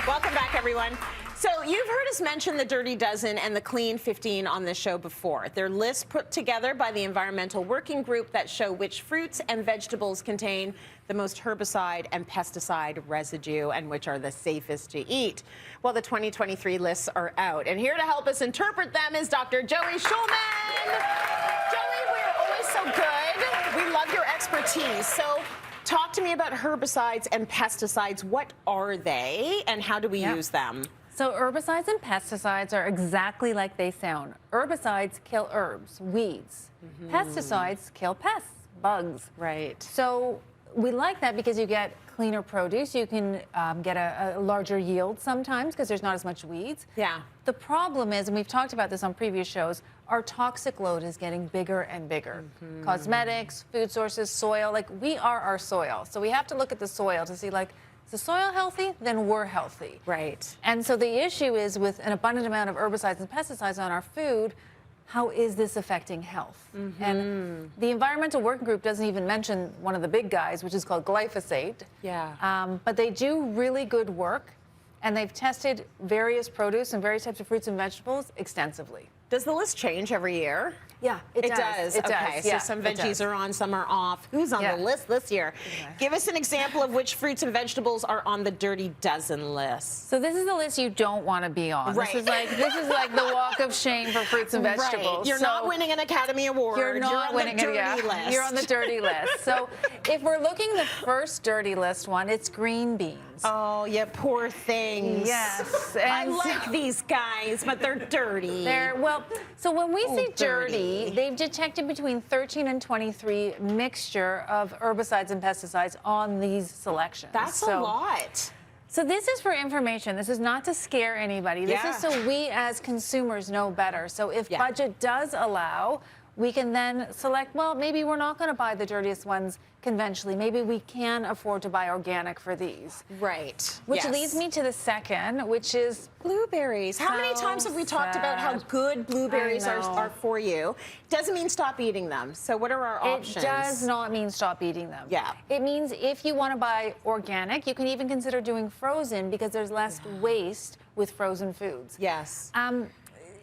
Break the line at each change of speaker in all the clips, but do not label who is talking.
Welcome back, everyone. So you've heard us mention the Dirty Dozen and the Clean 15 on this show before. They're lists put together by the Environmental Working Group that show which fruits and vegetables contain the most herbicide and pesticide residue and which are the safest to eat. Well, the 2023 lists are out. And here to help us interpret them is Dr. Joey Shulman. Joey, we're always so good. We love your expertise. So talk to me about herbicides and pesticides. What are they and how do we use them?
So herbicides and pesticides are exactly like they sound. Herbicides kill herbs, weeds. Pesticides kill pests, bugs.
Right.
So we like that because you get cleaner produce. You can get a larger yield sometimes because there's not as much weeds.
Yeah.
The problem is, and we've talked about this on previous shows, our toxic load is getting bigger and bigger. Cosmetics, food sources, soil, like we are our soil. So we have to look at the soil to see, like, is the soil healthy? Then we're healthy.
Right.
And so the issue is with an abundant amount of herbicides and pesticides on our food, how is this affecting health? And the Environmental Working Group doesn't even mention one of the big guys, which is called glyphosate.
Yeah.
But they do really good work, and they've tested various produce and various types of fruits and vegetables extensively.
Does the list change every year?
Yeah, it does. It
okay,
does.
so
Yeah,
some
it
veggies
does.
are on, some are off. Who's on the list this year? Give us an example of which fruits and vegetables are on the Dirty Dozen list.
So this is the list you don't want to be on.
Right.
This is like the walk of shame for fruits and vegetables.
Right. You're not winning an Academy Award.
You're not
on
winning
the dirty
list.
list.
You're on the dirty list. So if we're looking the first dirty list one, it's green beans.
Oh, you poor things.
Yes.
I
And
like these guys, but they're dirty.
So when we say
dirty.
they've detected between 13 and 23 mixture of herbicides and pesticides on these selections.
That's a lot.
So this is for information. This is not to scare anybody. This is so we as consumers know better. So if budget does allow, we can then select, well, maybe we're not going to buy the dirtiest ones conventionally. Maybe we can afford to buy organic for these.
Right.
Which leads me to the second, which is
blueberries. How many times have we talked about how good blueberries are for you? Doesn't mean stop eating them. So what are our options?
It does not mean stop eating them.
Yeah.
It means if you want to buy organic, you can even consider doing frozen because there's less waste with frozen foods.
Yes.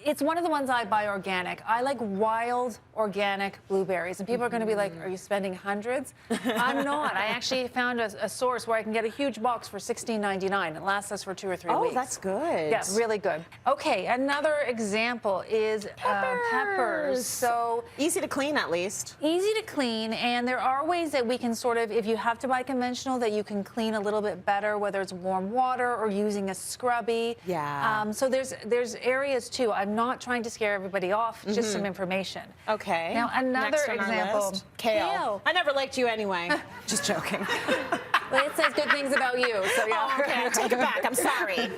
It's one of the ones I buy organic. I like wild organic blueberries. And people are going to be like, are you spending hundreds? I'm not. I actually found a source where I can get a huge box for $16.99. It lasts us for 2 or 3 weeks.
Oh, that's good.
Yeah, really good. Okay, another example is peppers. So
easy to clean, at least.
Easy to clean, and there are ways that we can sort of, if you have to buy conventional, that you can clean a little bit better, whether it's warm water or using a scrubby.
Yeah.
So there's areas too. I'm not trying to scare everybody off, just some information.
Okay.
Now another
Next on our
example,
list. Kale. I never liked you anyway. Just joking.
Well, it says good things about you, so yeah.
Oh, okay, I take it back. I'm sorry.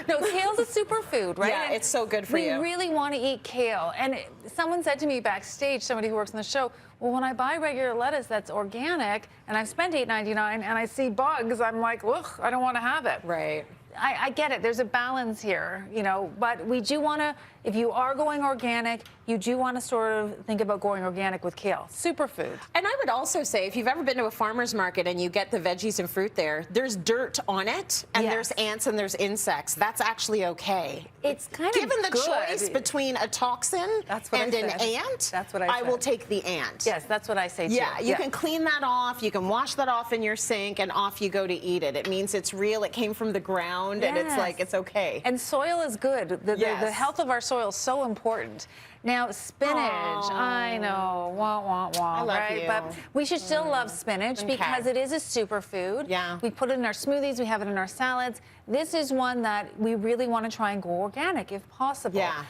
No, kale's a superfood, right?
Yeah, it's so good for you.
We really want to eat kale. And someone said to me backstage, somebody who works on the show, well, when I buy regular lettuce that's organic and I've spent $8.99 and I see bugs, I'm like, ugh, I don't want to have it.
Right.
I get it. There's a balance here, you know, but we do want to, if you are going organic, you do want to sort of think about going organic with kale. Superfood.
And I would also say, if you've ever been to a farmer's market and you get the veggies and fruit there, there's dirt on it, and there's ants and there's insects. That's actually okay.
It's kind of
given the
good.
choice between a toxin and an ant.
That's what I said.
I will take the ant.
Yes, that's what I say too.
Yeah, you can clean that off. You can wash that off in your sink, and off you go to eat it. It means it's real. It came from the ground. And it's like, it's okay.
And soil is good. The health of our soil is so important. Now, spinach, I know, wah,
I love
right?
you.
But we should still love spinach because it is a superfood.
Yeah.
We put it in our smoothies, we have it in our salads. This is one that we really want to try and go organic if possible.
Yeah.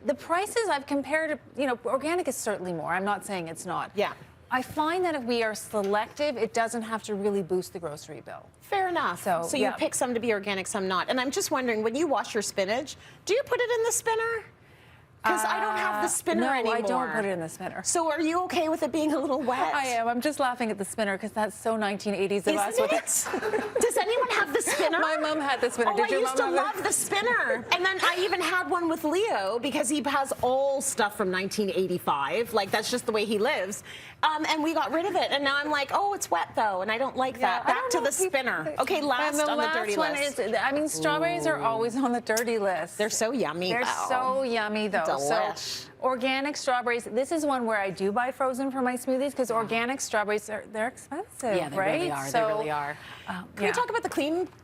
The prices I've compared, you know, organic is certainly more. I'm not saying it's not.
Yeah.
I find that if we are selective, it doesn't have to really boost the grocery bill.
Fair enough. So you pick some to be organic, some not. And I'm just wondering, when you wash your spinach, do you put it in the spinner? Because I don't have the spinner anymore.
No, I don't put it in the spinner.
So are you okay with it being a little wet?
I am. I'm just laughing at the spinner because that's so 1980s of us.
Isn't it? Does Does anyone have the spinner?
My mom had the spinner.
Oh,
Did
I
your
used to
mom have
love the spinner. And then I even had one with Leo because he has all stuff from 1985. Like, that's just the way he lives. And we got rid of it. And now I'm like, oh, it's wet, though. And I don't like that.
I
Back
don't
to the
know,
spinner. Okay, last on the dirty list.
I mean, strawberries are always on the dirty list.
They're so yummy,
They're
though.
so yummy, though.
Delish.
So organic strawberries. This is one where I do buy frozen for my smoothies because organic stropberries they're expensive,
Yeah, they
right?
really are.
So,
They really are. Can we talk about the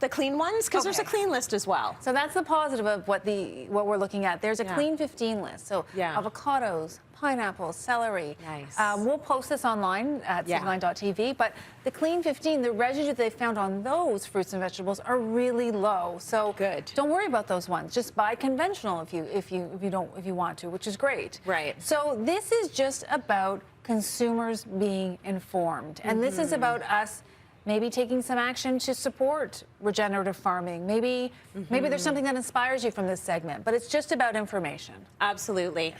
clean ones? Because there's a
Okay.
clean list as well.
So that's the positive of what we're looking at. There's a clean 15 list. So avocados, pineapples, celery.
Nice.
We'll post this online at cityline.tv. But the clean 15, the residue they found on those fruits and vegetables are really low. So
good.
Don't worry about those ones. Just buy conventional if you want to, which is great.
Right.
So this is just about consumers being informed, and this is about us maybe taking some action to support regenerative farming. Maybe there's something that inspires you from this segment, but it's just about information.
Absolutely.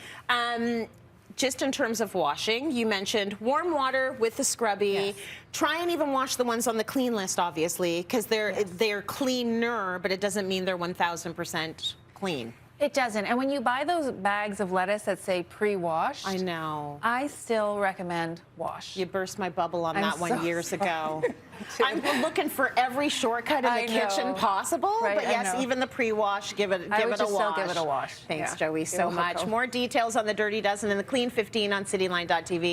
Just in terms of washing, you mentioned warm water with the scrubby.
Yes.
Try and even wash the ones on the clean list, obviously, because they're cleaner, but it doesn't mean they're 1,000% clean.
It doesn't. And when you buy those bags of lettuce that say pre-washed,
I know.
I still recommend wash.
You burst my bubble on that one
so
years
sorry.
ago. I'm looking for every shortcut in the kitchen possible,
Right,
but
I
yes,
know.
even the pre-wash, give it a wash.
Still give it a wash.
Thanks,
Yeah.
Joey, so much. More details on the Dirty Dozen and the Clean 15 on cityline.tv.